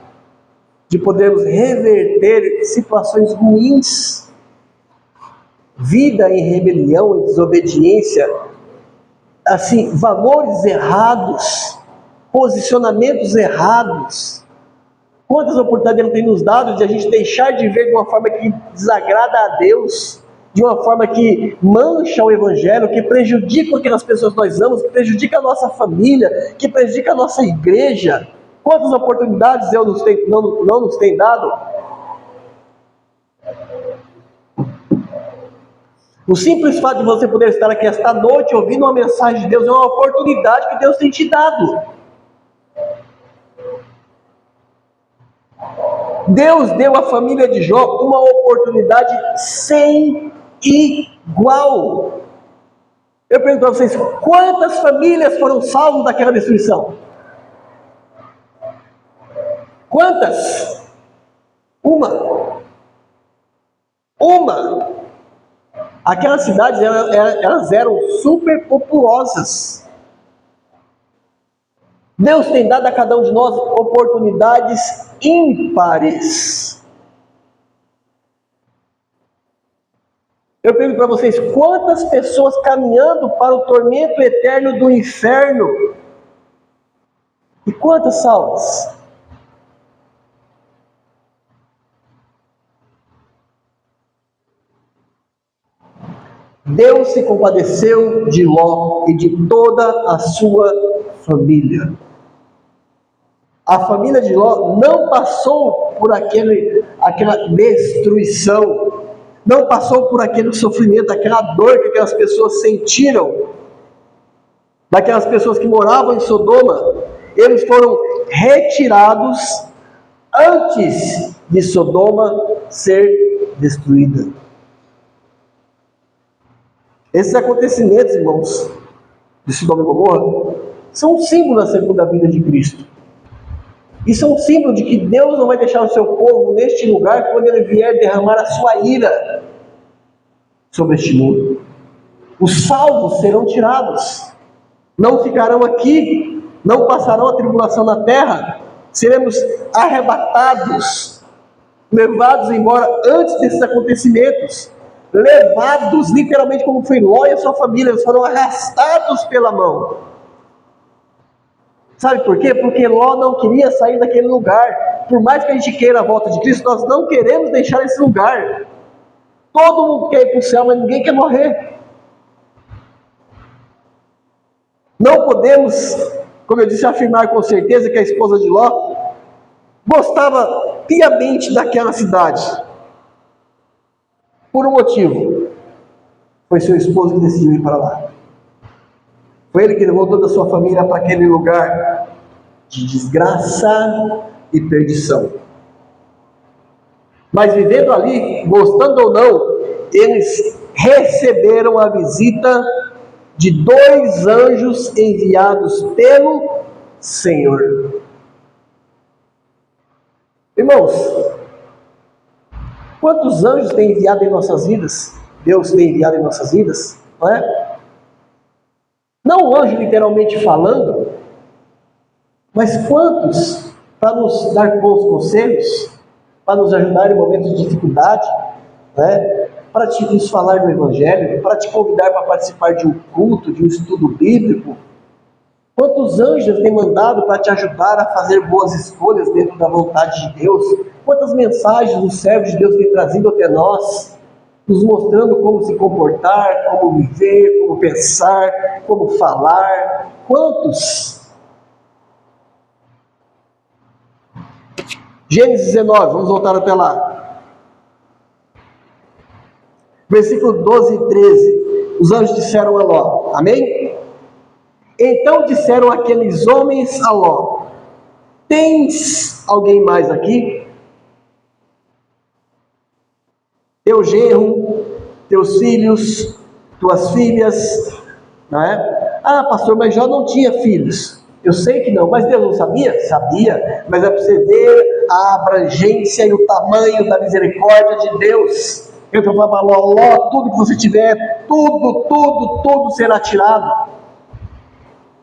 de podermos reverter situações ruins, vida em rebelião, em desobediência, assim, valores errados, posicionamentos errados. Quantas oportunidades Ele tem nos dado de a gente deixar de ver de uma forma que desagrada a Deus, de uma forma que mancha o Evangelho, que prejudica aquelas pessoas que nós amamos, que prejudica a nossa família, que prejudica a nossa igreja. Quantas oportunidades Deus não nos tem dado? O simples fato de você poder estar aqui esta noite ouvindo uma mensagem de Deus é uma oportunidade que Deus tem te dado. Deus deu à família de Jó uma oportunidade sem igual. Eu pergunto para vocês, quantas famílias foram salvas daquela destruição? Quantas? Uma. Aquelas cidades, elas eram super populosas. Deus tem dado a cada um de nós oportunidades ímpares. Eu pergunto para vocês, quantas pessoas caminhando para o tormento eterno do inferno? E quantas salvas? Deus se compadeceu de Ló e de toda a sua família. A família de Ló não passou por aquela destruição, não passou por aquele sofrimento, aquela dor que aquelas pessoas sentiram, daquelas pessoas que moravam em Sodoma. Eles foram retirados antes de Sodoma ser destruída. Esses acontecimentos, irmãos, de Sodoma e Gomorra, são um símbolo da segunda vinda de Cristo. E são um símbolo de que Deus não vai deixar o seu povo neste lugar quando Ele vier derramar a sua ira sobre este mundo. Os salvos serão tirados, não ficarão aqui, não passarão a tribulação na terra, seremos arrebatados, levados embora antes desses acontecimentos. Levados, literalmente, como foi Ló e a sua família, eles foram arrastados pela mão. Sabe por quê? Porque Ló não queria sair daquele lugar. Por mais que a gente queira a volta de Cristo, nós não queremos deixar esse lugar. Todo mundo quer ir para o céu, mas ninguém quer morrer. Não podemos, como eu disse, afirmar com certeza que a esposa de Ló gostava piamente daquela cidade. Por um motivo, foi seu esposo que decidiu ir para lá. Foi ele que levou toda a sua família para aquele lugar de desgraça e perdição. Mas vivendo ali, gostando ou não, eles receberam a visita de 2 anjos enviados pelo Senhor. Irmãos, quantos anjos tem enviado em nossas vidas? Deus tem enviado em nossas vidas, não é? Não o anjo literalmente falando, mas quantos para nos dar bons conselhos, para nos ajudar em momentos de dificuldade, né? Para nos falar do Evangelho, para te convidar para participar de um culto, de um estudo bíblico. Quantos anjos tem mandado para te ajudar a fazer boas escolhas dentro da vontade de Deus? Quantas mensagens os servos de Deus têm trazido até nós, nos mostrando como se comportar, como viver, como pensar, como falar. Quantos? Gênesis 19, vamos voltar até lá. Versículo 12 e 13. Os anjos disseram a Ló, amém? Então disseram aqueles homens a Ló: tens alguém mais aqui? Teu genro, teus filhos, tuas filhas, não é? Ah, pastor, mas Jó não tinha filhos. Eu sei que não, mas Deus não sabia? Sabia, mas é para você ver a abrangência e o tamanho da misericórdia de Deus. Então vai para Ló, tudo que você tiver, tudo será tirado.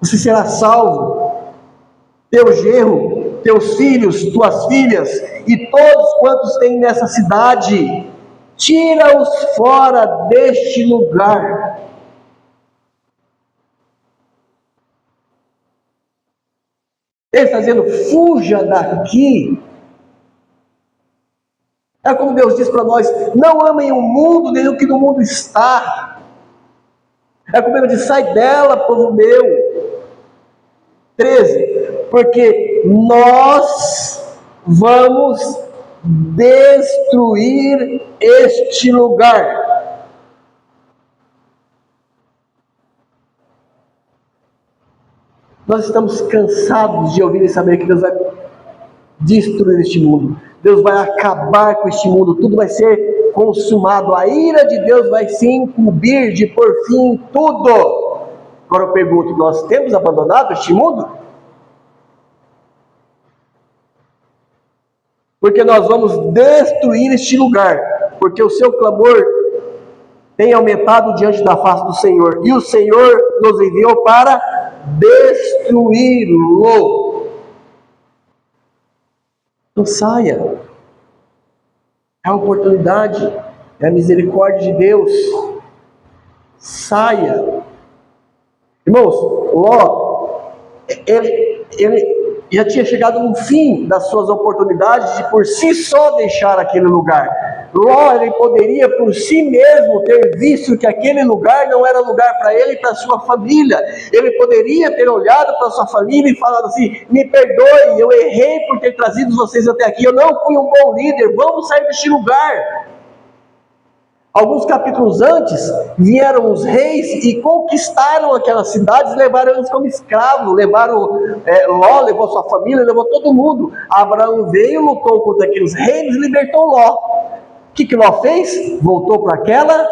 Você será salvo. Teu genro, teus filhos, tuas filhas e todos quantos têm nessa cidade, tira-os fora deste lugar. Ele está dizendo, fuja daqui. É como Deus diz para nós, não amem o mundo, nem o que no mundo está. É como Ele diz, sai dela, povo meu. 13, porque nós vamos destruir este lugar. Nós estamos cansados de ouvir e saber que Deus vai destruir este mundo. Deus vai acabar com este mundo, tudo vai ser consumado. A ira de Deus vai se incumbir de por fim em tudo. Agora eu pergunto, nós temos abandonado este mundo? Porque nós vamos destruir este lugar, porque o seu clamor tem aumentado diante da face do Senhor, e o Senhor nos enviou para destruí-lo. Não saia. É a oportunidade, é a misericórdia de Deus. Saia. Irmãos, Ló, ele já tinha chegado no fim das suas oportunidades de por si só deixar aquele lugar. Ló, ele poderia por si mesmo ter visto que aquele lugar não era lugar para ele e para sua família. Ele poderia ter olhado para sua família e falado assim, me perdoe, eu errei por ter trazido vocês até aqui, eu não fui um bom líder, vamos sair deste lugar. Alguns capítulos antes, vieram os reis e conquistaram aquelas cidades, levaram eles como escravos, levaram Ló, levou sua família, levou todo mundo. Abraão veio, lutou contra aqueles reis e libertou Ló. O que Ló fez? Voltou para aquela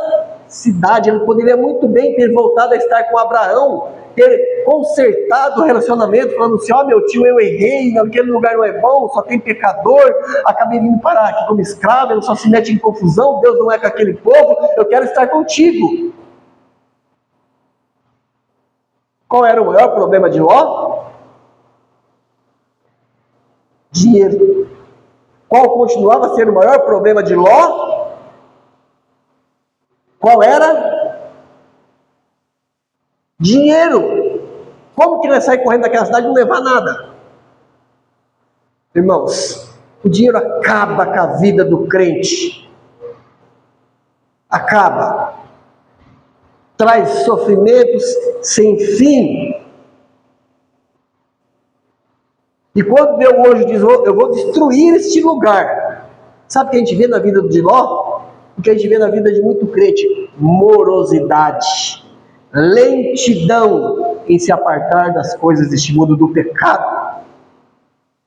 cidade. Ele poderia muito bem ter voltado a estar com Abraão, ter consertado o relacionamento, falando assim, meu tio, eu errei, aquele lugar não é bom, só tem pecador, acabei vindo parar aqui como escravo, ele só se mete em confusão, Deus não é com aquele povo, eu quero estar contigo. Qual era o maior problema de Ló? Dinheiro. Qual continuava a ser o maior problema de Ló? Qual era? Dinheiro. Como que ele vai sair correndo daquela cidade e não levar nada? Irmãos, o dinheiro acaba com a vida do crente. Acaba. Traz sofrimentos sem fim. E quando Deus hoje diz, eu vou destruir este lugar. Sabe o que a gente vê na vida de Ló? O que a gente vê na vida de muito crente? Morosidade. Lentidão em se apartar das coisas deste mundo, do pecado.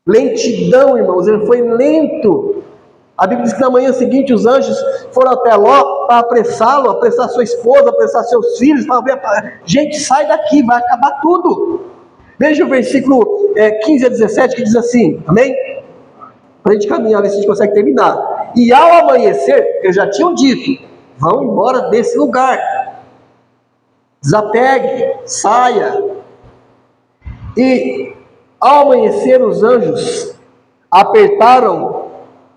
Lentidão, irmãos, ele foi lento. A Bíblia diz que na manhã seguinte os anjos foram até Ló para apressá-lo, apressar sua esposa, apressar seus filhos, para gente, sai daqui, vai acabar tudo. Veja o versículo 15 a 17 que diz assim, amém? Para a gente caminhar, ver se a gente consegue terminar. E ao amanhecer, eles já tinham dito, vão embora desse lugar. Desapegue, saia. E ao amanhecer os anjos apertaram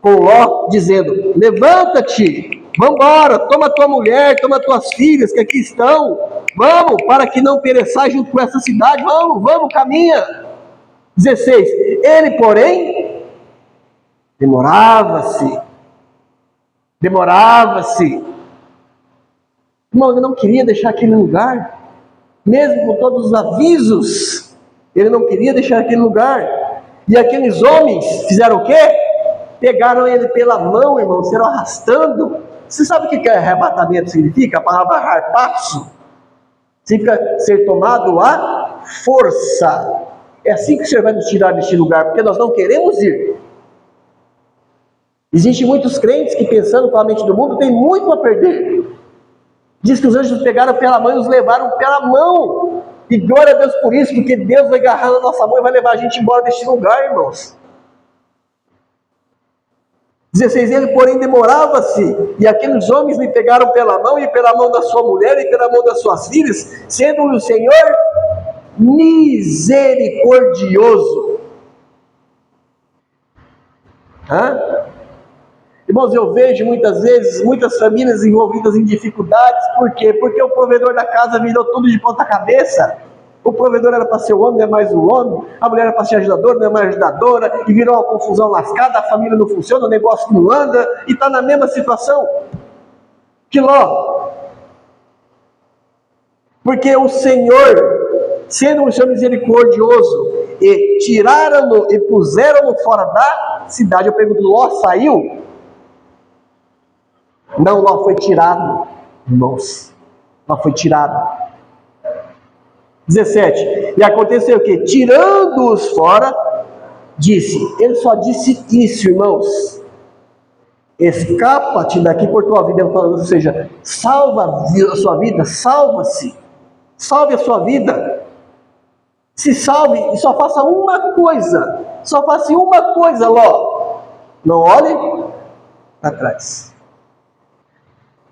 com Ló, dizendo, levanta-te, vamos embora, toma tua mulher, toma tuas filhas que aqui estão, vamos, para que não pereçais junto com essa cidade, vamos, caminha. 16, ele porém, demorava-se, irmão, ele não queria deixar aquele lugar, mesmo com todos os avisos, ele não queria deixar aquele lugar, e aqueles homens fizeram o quê? Pegaram ele pela mão, irmão, foram arrastando. Você sabe o que arrebatamento significa? A palavra harpazo significa ser tomado à força. É assim que o Senhor vai nos tirar deste lugar, porque nós não queremos ir. Existem muitos crentes que, pensando com a mente do mundo, tem muito a perder. Diz que os anjos pegaram pela mão e os levaram pela mão. E glória a Deus por isso, porque Deus vai agarrar na nossa mão e vai levar a gente embora deste lugar, irmãos. 16, ele porém demorava-se, e aqueles homens lhe pegaram pela mão, e pela mão da sua mulher, e pela mão das suas filhas, sendo-lhe o Senhor misericordioso. Irmãos, eu vejo muitas vezes, muitas famílias envolvidas em dificuldades. Por quê? Porque o provedor da casa virou tudo de ponta cabeça. O provedor era para ser o homem, não é mais o homem. A mulher era para ser ajudadora, não é mais ajudadora. E virou uma confusão lascada, a família não funciona, o negócio não anda. E está na mesma situação que Ló. Porque o Senhor, sendo um Senhor misericordioso, e tiraram-no e puseram-no fora da cidade. Eu pergunto, Ló saiu? Não, Ló foi tirado, irmãos. Ló foi tirado. 17. E aconteceu o quê? Tirando-os fora, disse. Ele só disse isso, irmãos. Escapa-te daqui por tua vida. Ou seja, salva a sua vida, salva-se. Salve a sua vida. Se salve e só faça uma coisa. Só faça uma coisa, Ló. Não olhe para trás.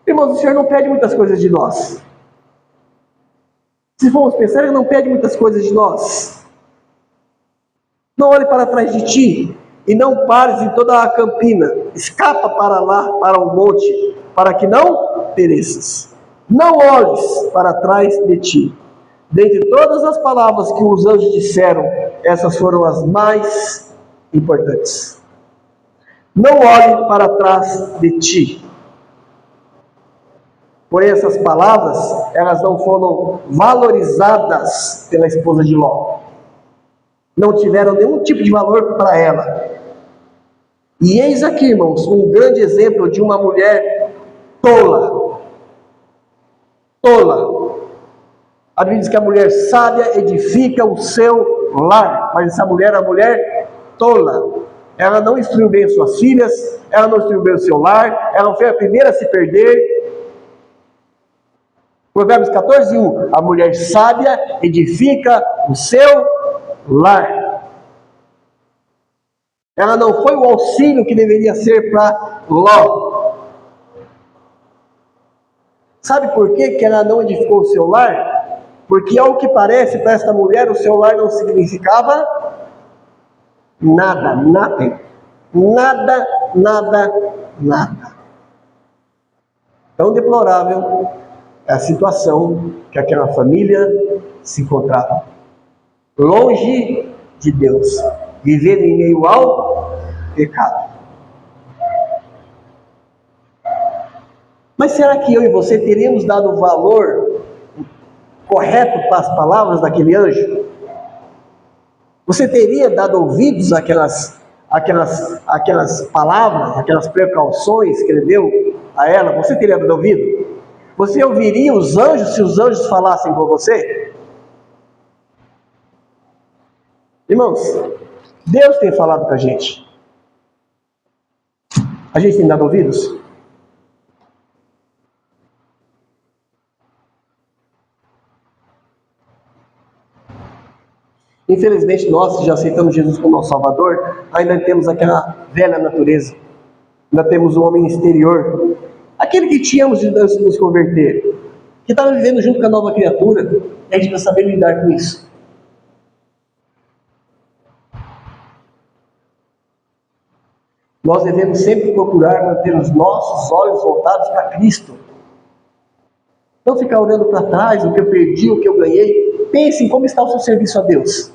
Irmãos, o Senhor não pede muitas coisas de nós. Se formos pensar, Ele não pede muitas coisas de nós. Não olhe para trás de ti e não pares em toda a campina. Escapa para lá, para o monte, para que não pereças. Não olhes para trás de ti. Dentre todas as palavras que os anjos disseram, essas foram as mais importantes. Não olhe para trás de ti. Porém, essas palavras, elas não foram valorizadas pela esposa de Ló. Não tiveram nenhum tipo de valor para ela. E eis aqui, irmãos, um grande exemplo de uma mulher tola. Tola. A Bíblia diz que a mulher sábia edifica o seu lar. Mas essa mulher é uma mulher tola. Ela não instruiu bem suas filhas, ela não instruiu bem o seu lar, ela foi a primeira a se perder. Provérbios 14:1. A mulher sábia edifica o seu lar. Ela não foi o auxílio que deveria ser para Ló. Sabe por que ela não edificou o seu lar? Porque, ao que parece, para esta mulher, o seu lar não significava nada, nada, nada, nada, nada. Tão deplorável é a situação que aquela família se encontrava. Longe de Deus, vivendo em meio ao pecado. Mas será que eu e você teríamos dado o valor correto para as palavras daquele anjo? Você teria dado ouvidos àquelas palavras, aquelas precauções que ele deu a ela? Você teria dado ouvido? Você ouviria os anjos se os anjos falassem com você? Irmãos, Deus tem falado com a gente. A gente tem dado ouvidos? Infelizmente, nós que já aceitamos Jesus como nosso Salvador, ainda temos aquela velha natureza. Ainda temos o homem exterior. Aquele que tínhamos de nos converter. Que estava vivendo junto com a nova criatura. E a gente precisa saber lidar com isso. Nós devemos sempre procurar manter os nossos olhos voltados para Cristo. Não ficar olhando para trás, o que eu perdi, o que eu ganhei. Pense em como está o seu serviço a Deus.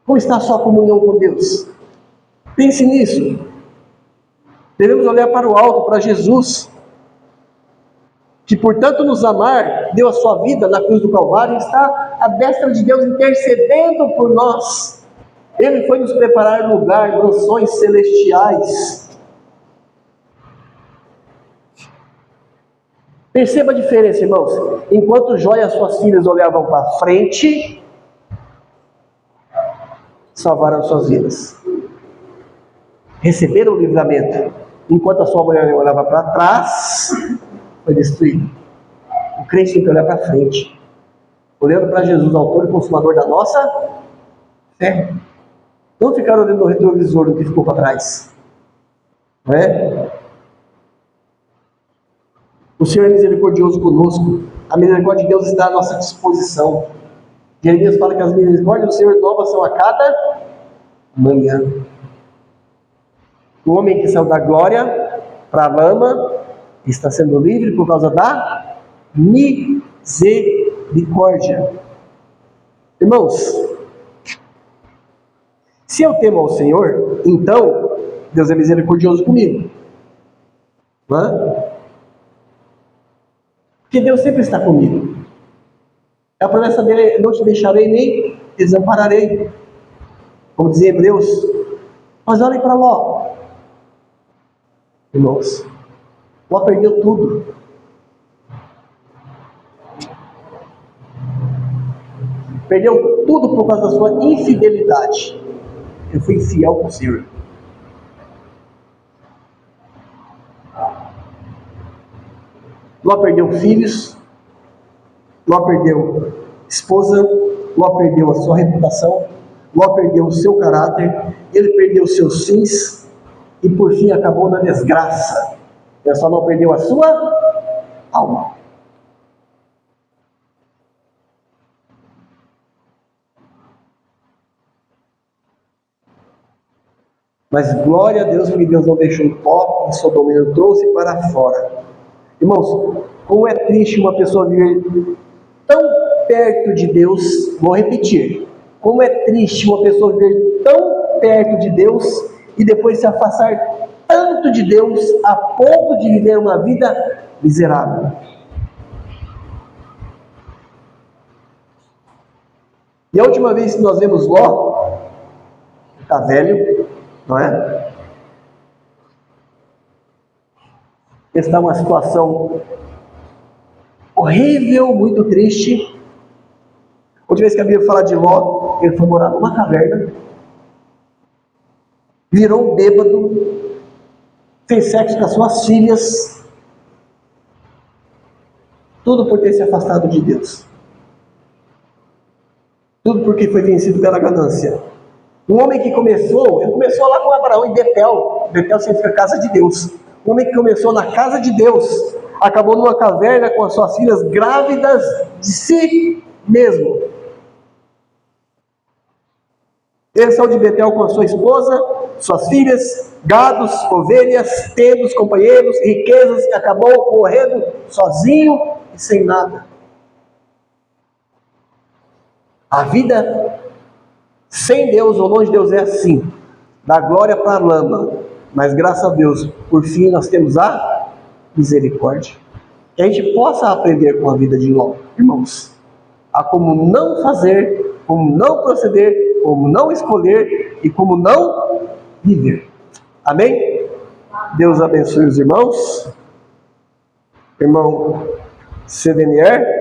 Como está a sua comunhão com Deus? Pense nisso. Devemos olhar para o alto, para Jesus, que por tanto nos amar, deu a sua vida na cruz do Calvário e está à destra de Deus intercedendo por nós. Ele foi nos preparar lugar, mansões celestiais. Perceba a diferença, irmãos. Enquanto Jó e as suas filhas olhavam para frente, salvaram suas vidas. Receberam o livramento. Enquanto a sua mulher olhava para trás, foi destruído. O crente tem que olhar para frente, olhando para Jesus, autor e consumador da nossa fé. Não ficar olhando no retrovisor do que ficou para trás. Não é? O Senhor é misericordioso conosco. A misericórdia de Deus está à nossa disposição. Jeremias fala que as misericórdias do Senhor novas são a cada manhã. O homem que saiu da glória para a lama está sendo livre por causa da misericórdia. Irmãos, se eu temo ao Senhor, então Deus é misericordioso comigo. Não é? Porque Deus sempre está comigo. A promessa dele é: não te deixarei nem te desampararei. Como dizia Hebreus. Mas olhem para Ló. Irmãos, Ló perdeu tudo. Perdeu tudo por causa da sua infidelidade. Ele foi infiel com o Senhor. Ló perdeu filhos, Ló perdeu esposa, Ló perdeu a sua reputação, Ló perdeu o seu caráter, ele perdeu os seus fins e por fim acabou na desgraça. Ele só não perdeu a sua alma. Mas glória a Deus, porque Deus não deixou o pó, e Sodoma ele trouxe para fora. Irmãos, como é triste uma pessoa viver tão perto de Deus. Vou repetir. Como é triste uma pessoa viver tão perto de Deus e depois se afastar tanto de Deus a ponto de viver uma vida miserável. E a última vez que nós vemos Ló, está velho, não é? Está numa situação horrível, muito triste. A última vez que a Bíblia fala de Ló, ele foi morar numa caverna, virou um bêbado, fez sexo com as suas filhas, tudo por ter se afastado de Deus. Tudo porque foi vencido pela ganância. Um homem que ele começou lá com Abraão em Betel. Betel significa casa de Deus. Um homem que começou na casa de Deus, acabou numa caverna com as suas filhas grávidas de si mesmo. Ele saiu de Betel com a sua esposa, suas filhas, gados, ovelhas, tendas, companheiros, riquezas, e acabou morrendo sozinho e sem nada. A vida sem Deus ou longe de Deus é assim, da glória para a lama, mas graças a Deus, por fim nós temos a misericórdia. Que a gente possa aprender com a vida de Ló, irmãos, a como não fazer, como não proceder, como não escolher e como não viver. Amém? Deus abençoe os irmãos. Irmão Sedenier.